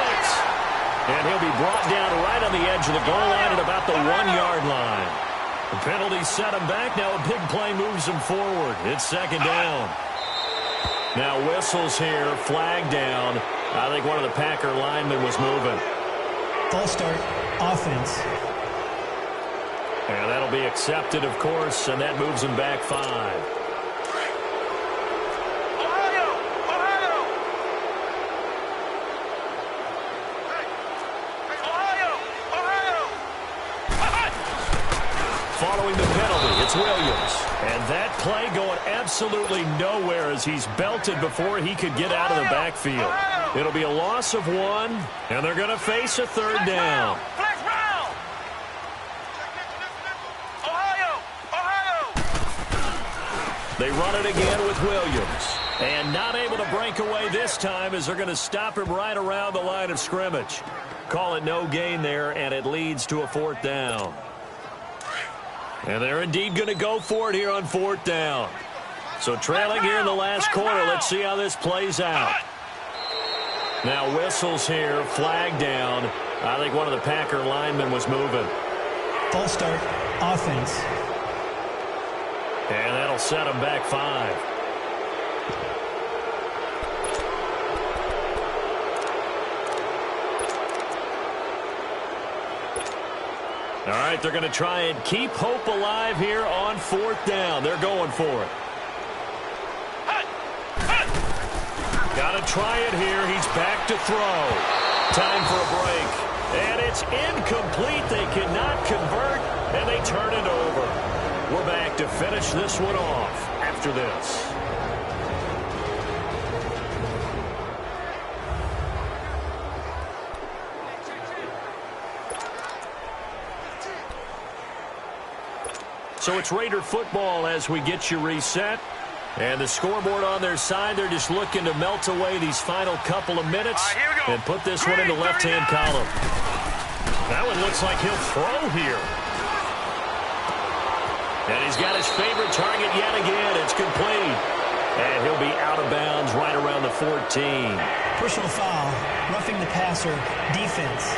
And he'll be brought down right on the edge of the goal line at about the 1-yard line. The penalty set him back. Now a big play moves him forward. It's 2nd down. Now whistles here, flag down. I think one of the Packer linemen was moving. False start. Offense. And that'll be accepted, of course, and that moves him back 5. Following the penalty, it's Williams. And that play going absolutely nowhere as he's belted before he could get out of the backfield. It'll be a loss of 1, and they're going to face a 3rd down. They run it again with Williams. And not able to break away this time as they're going to stop him right around the line of scrimmage. Call it no gain there, and it leads to a 4th down. And they're indeed going to go for it here on 4th down. So trailing here in the last quarter. Let's see how this plays out. Now whistles here, flag down. I think one of the Packer linemen was moving. False start. Offense. And that'll set him back 5. All right, they're going to try and keep hope alive here on 4th down. They're going for it. Got to try it here. He's back to throw. Time for a break. And it's incomplete. They cannot convert, and they turn it over. We're back to finish this one off after this. So it's Raider football as we get you reset. And the scoreboard on their side, they're just looking to melt away these final couple of minutes and put this one in the left-hand column. That one looks like he'll throw here. And he's got his favorite target yet again. It's complete. And he'll be out of bounds right around the 14. Personal foul. Roughing the passer. Defense.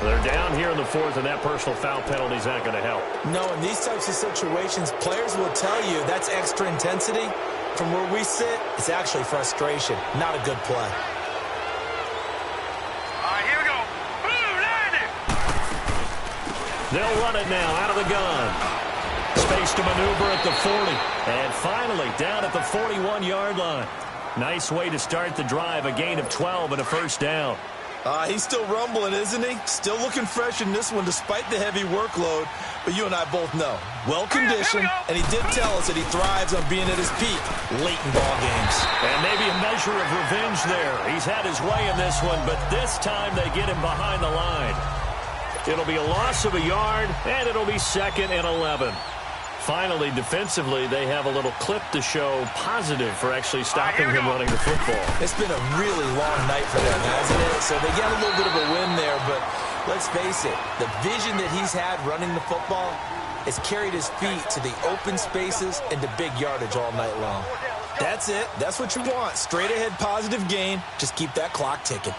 They're down here in the 4th, and that personal foul penalty is not going to help. No, in these types of situations, players will tell you that's extra intensity. From where we sit, it's actually frustration, not a good play. All right, here we go. Blue, line it. They'll run it now out of the gun. Space to maneuver at the 40. And finally, down at the 41-yard line. Nice way to start the drive, a gain of 12 and a 1st down. He's still rumbling, isn't he? Still looking fresh in this one despite the heavy workload. But you and I both know, well-conditioned, and he did tell us that he thrives on being at his peak late in ball games. And maybe a measure of revenge there. He's had his way in this one, but this time they get him behind the line. It'll be a loss of a yard, and it'll be 2nd and 11. Finally, defensively, they have a little clip to show positive for actually stopping him running the football. It's been a really long night for them, hasn't it? So they got a little bit of a win there, but let's face it, the vision that he's had running the football has carried his feet to the open spaces and to big yardage all night long. That's it. That's what you want. Straight ahead positive gain. Just keep that clock ticking.